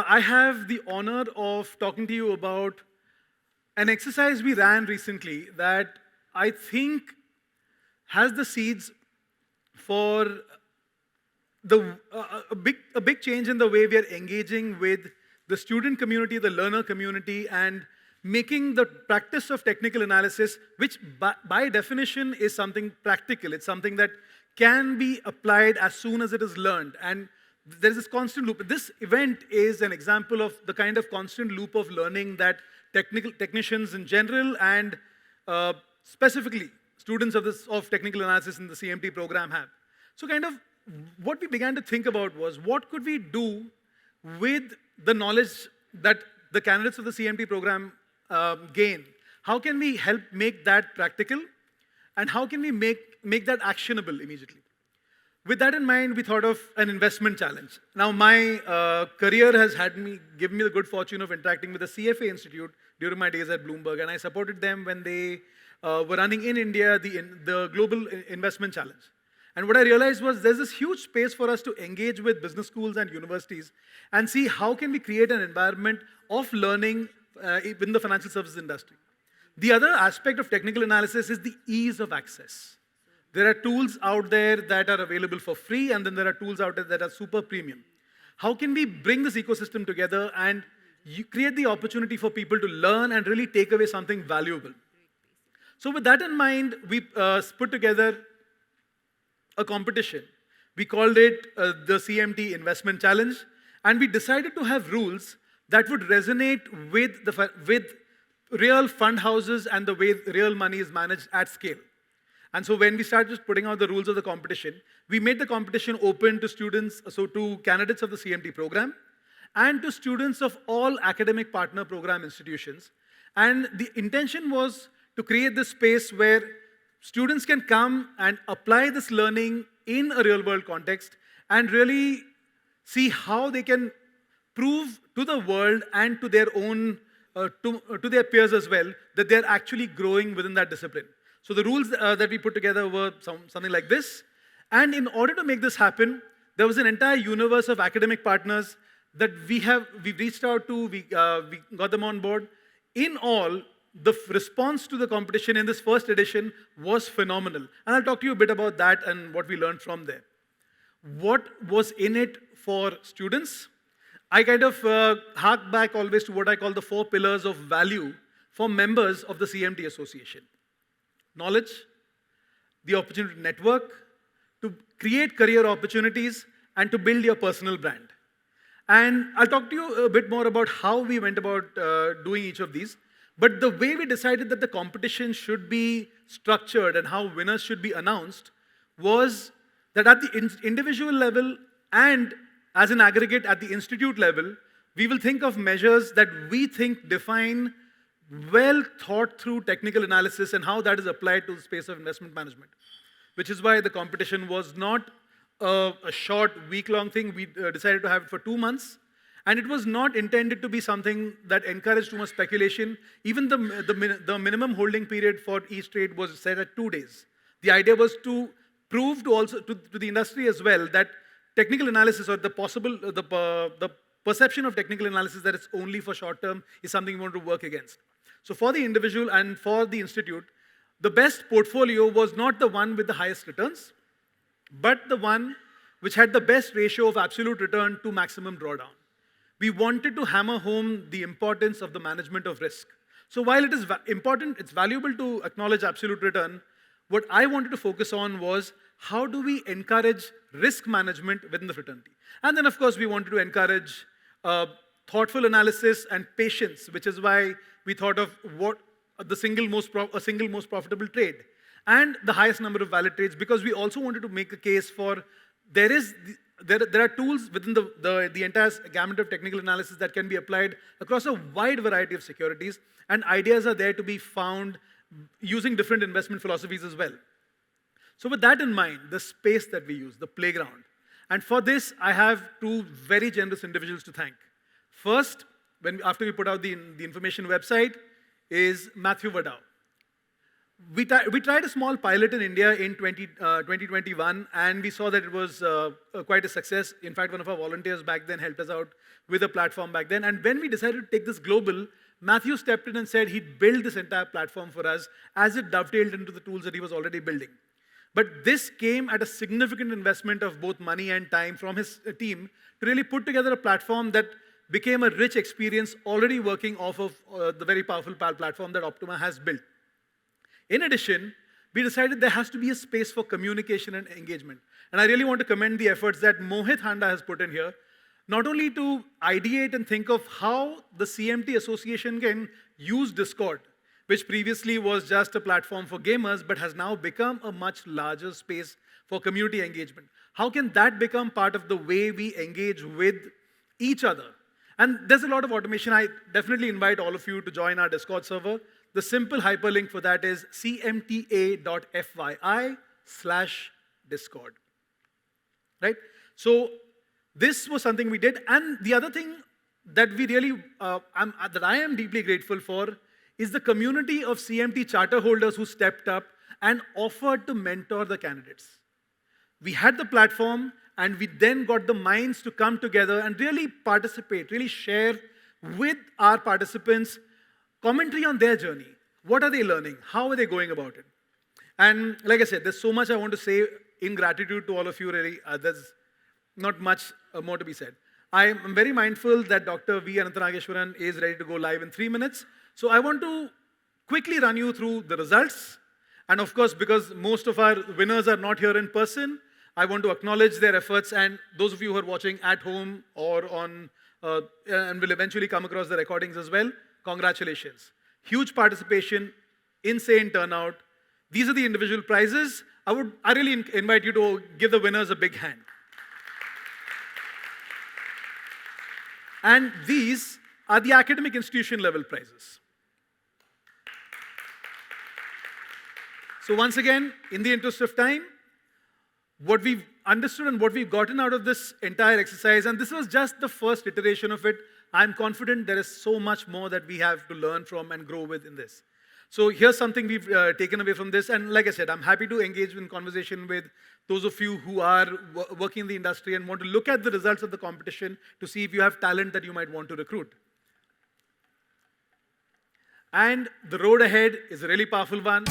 I have the honor of talking to you about an exercise we ran recently that I think has the seeds for a big change in the way we are engaging with the student community, the learner community, and making the practice of technical analysis, which by definition is something practical. It's something that can be applied as soon as it is learned. And there is this constant loop. This event is an example of the kind of constant loop of learning that technicians in general and specifically students of technical analysis in the CMT program have. So kind of what we began to think about was what could we do with the knowledge that the candidates of the CMT program gain? How can we help make that practical? And how can we make that actionable immediately? With that in mind, we thought of an investment challenge. Now, my career has given me the good fortune of interacting with the CFA Institute during my days at Bloomberg, and I supported them when they were running in India the Global Investment Challenge. And what I realized was there's this huge space for us to engage with business schools and universities and see how can we create an environment of learning in the financial services industry. The other aspect of technical analysis is the ease of access. There are tools out there that are available for free, and then there are tools out there that are super premium. How can we bring this ecosystem together and create the opportunity for people to learn and really take away something valuable? So with that in mind, we put together a competition. We called it the CMT Investment Challenge, and we decided to have rules that would resonate with real fund houses and the way real money is managed at scale. And so when we started putting out the rules of the competition, we made the competition open to students, so to candidates of the CMT program, and to students of all academic partner program institutions. And the intention was to create this space where students can come and apply this learning in a real-world context and really see how they can prove to the world and to their own, to their peers as well, that they're actually growing within that discipline. So the rules that we put together were something like this. And in order to make this happen, there was an entire universe of academic partners that we reached out to, we got them on board. In all, the response to the competition in this first edition was phenomenal. And I'll talk to you a bit about that and what we learned from there. What was in it for students? I kind of hark back always to what I call the 4 pillars of value for members of the CMT Association. Knowledge, the opportunity to network, to create career opportunities, and to build your personal brand. And I'll talk to you a bit more about how we went about doing each of these. But the way we decided that the competition should be structured and how winners should be announced was that at the individual level and as an aggregate at the institute level, we will think of measures that we think define well thought through technical analysis and how that is applied to the space of investment management. Which is why the competition was not a short week-long thing. We decided to have it for 2 months. And it was not intended to be something that encouraged too much speculation. Even the minimum holding period for each trade was set at 2 days. The idea was to prove to the industry as well that technical analysis or the perception of technical analysis that it's only for short term is something we want to work against. So for the individual and for the institute, the best portfolio was not the one with the highest returns, but the one which had the best ratio of absolute return to maximum drawdown. We wanted to hammer home the importance of the management of risk. So while it is important, it's valuable to acknowledge absolute return, what I wanted to focus on was how do we encourage risk management within the fraternity? And then of course we wanted to encourage thoughtful analysis and patience, which is why we thought of what a single most profitable trade and the highest number of valid trades, because we also wanted to make a case for there are tools within the entire gamut of technical analysis that can be applied across a wide variety of securities, and ideas are there to be found using different investment philosophies as well. So with that in mind, the space that we use, the playground. And for this, I have 2 very generous individuals to thank. First, after we put out the information website, is Matthew Vadao. we tried a small pilot in India in 2021, and we saw that it was quite a success. In fact, one of our volunteers back then helped us out with a platform back then. And when we decided to take this global, Matthew stepped in and said he'd build this entire platform for us as it dovetailed into the tools that he was already building. But this came at a significant investment of both money and time from his team to really put together a platform that became a rich experience already working off of the very powerful platform that Optuma has built. In addition, we decided there has to be a space for communication and engagement. And I really want to commend the efforts that Mohit Handa has put in here, not only to ideate and think of how the CMT Association can use Discord, which previously was just a platform for gamers, but has now become a much larger space for community engagement. How can that become part of the way we engage with each other? And there's a lot of automation. I definitely invite all of you to join our Discord server. The simple hyperlink for that is cmta.fyi/Discord. Right? So this was something we did. And the other thing that we really, that I am deeply grateful for is the community of CMT charter holders who stepped up and offered to mentor the candidates. We had the platform, and we then got the minds to come together and really participate, really share with our participants commentary on their journey. What are they learning? How are they going about it? And like I said, there's so much I want to say in gratitude to all of you, really. There's not much more to be said. I am very mindful that Dr. V. Anantanageshwaran is ready to go live in 3 minutes. So I want to quickly run you through the results. And of course, because most of our winners are not here in person, I want to acknowledge their efforts, and those of you who are watching at home or on, and will eventually come across the recordings as well, congratulations. Huge participation, insane turnout. These are the individual prizes. I really invite you to give the winners a big hand. And these are the academic institution level prizes. So once again, in the interest of time, what we've understood and what we've gotten out of this entire exercise, and this was just the first iteration of it, I'm confident there is so much more that we have to learn from and grow with in this. So here's something we've taken away from this, and like I said, I'm happy to engage in conversation with those of you who are working in the industry and want to look at the results of the competition to see if you have talent that you might want to recruit. And the road ahead is a really powerful one.